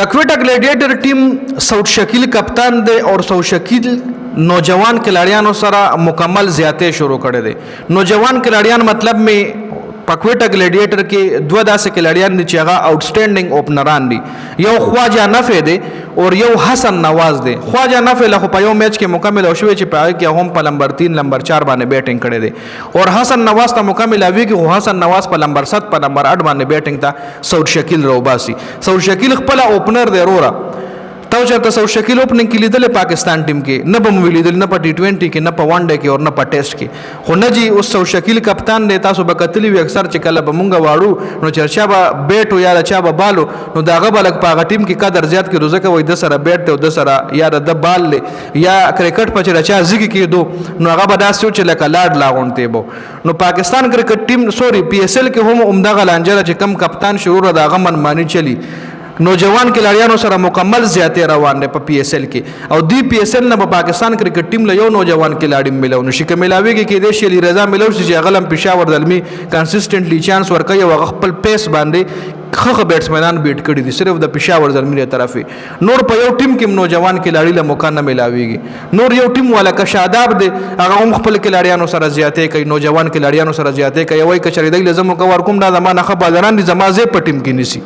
د کوټا ګلیډیټر ټیم سعود شکیل کپتان دی او سعود شکیل نوجوان کھلاڑیانو سره مکمل زیاتې شروع کړي دي. نوجوان کھلاڑیان مطلب می پکوټا ګلیډیټر کې دوه داسې کھلاڑیان دي چې هغه آوټسټینډینګ اوپنران دي. یو خواجه نفع دی او یو حسن نواز دی. خواجه نفع له په یو میچ کې مکمل او شوی چې په هغه کې هم په نمبر 3 نمبر 4 باندې بیټینګ کړي دي او حسن نواز ته مکمل اوی کې حسن نواز په نمبر 7 په نمبر 8 باندې بیټینګ ته سعود شکیل روباسي. سعود شکیل خپل اوپنر دی رورا تو چرته سعود شکیل اوپننګ کې لیدل پاکستان ټیم کې نه به مو لیدل نه په ټي 20 کې نه په ون ډے کې او نه په ټیسټ کې. خو نه جی اوس سعود شکیل کپتان دی. تاسو به کتلی وي اکثر چې کله به مونږ واړو نو چرچا به بیټ یا چا به بالو نو داغه بلک په هغه ټیم کې قدر زیات کې روزه کوي د سره بیټ ته او د سره یا د بال یا کرکټ په چرچا زیږي کې دو نو هغه به داسې چې لکه لاډ لاغونته بو. نو پاکستان کرکټ ټیم سوري پی اس ال کې هم عمدغه لانجره چې کم کپتان شروع داغه منمانی چلی. نوجوان کھلاڑیانو سره مکمل زیاتې روان دي په پی اس ال کې او دی پی اس ال نه په پاکستان کرکټ ټیم له یو نوجوان کھلاڑي ملو نشي کملاويږي کې د شلی رضا ملو چې غلم پېښور دلمي کنسستنټلی چانس ورکوي او خپل پیس باندې خخ بیټسمنان بیټ کړي دي صرف د پېښور دلمي طرفه. نور په یو ټیم کې نوجوان کھلاڑي له موقع نه ملاويږي. نور یو ټیم والا کا شاداب دي هغه هم خپل کھلاڑیانو سره زیاتې کوي نوجوان کھلاڑیانو سره زیاتې کوي وای کچری دی لازم کو کوم دا زمانه خبران دي زمازه په ټیم کې نسی.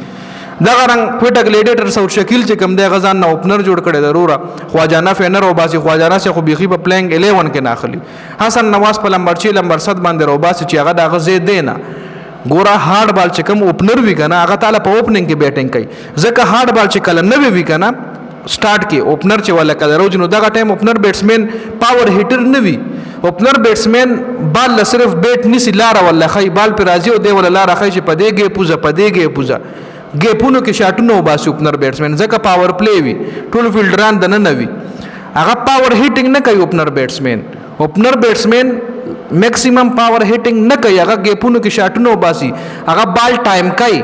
دغه رنګ کوټا ګلیډیټر سعود شکیل چې کوم دی غزان نه اوپنر جوړ کړي ضروره خواجه نفع نه روباسي. خواجه نفع خو بيخي په پلینګ 11 کې ناخلي. حسن نواز په نمبر 6 نمبر 7 باندې روباسي چې هغه دغه زی دی نه ګوره هارد بال چې کوم اوپنر وی کنه هغه تعالی په اوپننګ کې بیټینګ کوي ځکه هارد بال چې کله نه وی کنه سٹارټ کې اوپنر چې ولا کله روز نو دغه ټایم اوپنر بیټسمن پاور هیټر نه وی. اوپنر بیټسمن بال صرف بیټ نسی لار ولا خی بال پر راځي او دی ولا لار خی چې پدېږي پوزه پدېږي پوزه ګیپونو کې شاټونو وباسي اوپنر بیټسمن ځکه پاور پلی وي ټول فیلډران د نه وي هغه پاور هیټینګ نه کوي اوپنر بیټسمن. اوپنر بیټسمن میکسیمم پاور هیټینګ نه کوي هغه ګیپونو کې شاټونو وباسي هغه بال ټایم کوي.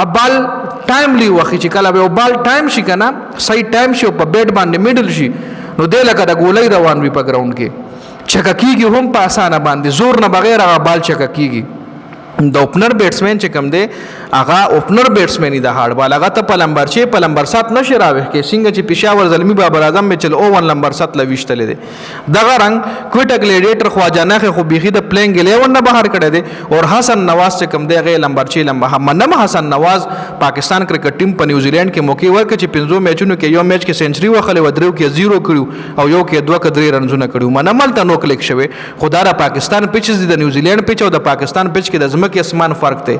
اب بال ټایملی وخی چې کله به بال ټایم شي کنه صحیح ټایم شي په بیټ باندې میډل شي نو دی لکه د ګولۍ روان وي په ګراوند کې چکه کیږي هم په اسانه باندې زور نه بغیر هغه بال چکه کیږي. د اوپنر بیټسمن چې کوم دی هغه اوپنر بیټسمن دی د هارد بال هغه ته په نمبر 6 په نمبر 7 نشه راوي کې څنګه چې پېښور زلمی بابر اعظم می چل اول نمبر 7 لويشتل دي. دغه رنګ کوټا ګلیډیټر خواجه نخ خو بيخي د پلینګ 11 نه بهر کړی دی او حسن نواز چې کوم دی هغه نمبر 6 نمبر منم حسن نواز پاکستان کرکټ ټیم په نیوزیلند کې موقع ورکړ چې 15 میچونو کې یو میچ کې سنچري وخلې و درو کې 0 کړو او یو کې 2 کډري رنزونه کړو منمل ته نو کلیک شوی خدای را پاکستان پیچز د نیوزیلند پیچ او د پاکستان پیچ کې د زمکه اسمان فرق دی.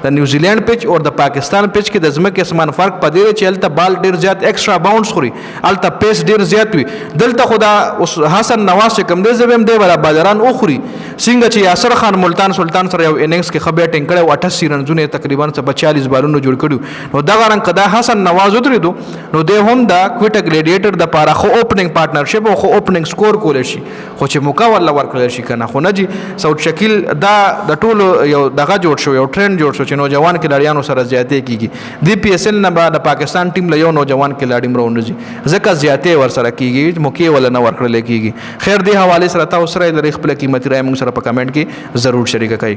د نیوزیلند پیچ او د پاکستان پیچ کې د زمکه اسمان فرق پدې چې الته بال ډیر زیات ایکسترا باونډز خوري الته پیس ډیر زیات وي. دلته خدا حسن نواز چې کوم دی زبم دی ولا بازاران او خوري څنګه چې یاسر خان ملتان سلطان سره یو اننګز کې خبره ټینګ کړي او 88 رنزونه تقریبا 40 بالونو جوړ کړي نو دغه رنګ کدا حسن نواز ودرېدو نو د هم د کوټا ګلیډیټر د پاره خو اوپننګ پارټنرشپ او خو اوپننګ سکور کول شي خو چې موقع ولا ورکړل شي کنه خو نه جی سعود شکیل دا د ټولو یو دغه جوړ شو یو ټرند جوړ شو چې نوجوان کھلاڑیانو سره زیاتې کیږي. دی پی اس ال نه بعد پاکستان ټیم له یو نوجوان کھلاڑي مرونځي ځکه زیاتې ور سره کیږي موقع ولا نه ورکړل کیږي. خیر دی حواله سره تاسو سره د خپل قیمتي رائے موږ سره په کمنټ کې ضرور شریک کړئ.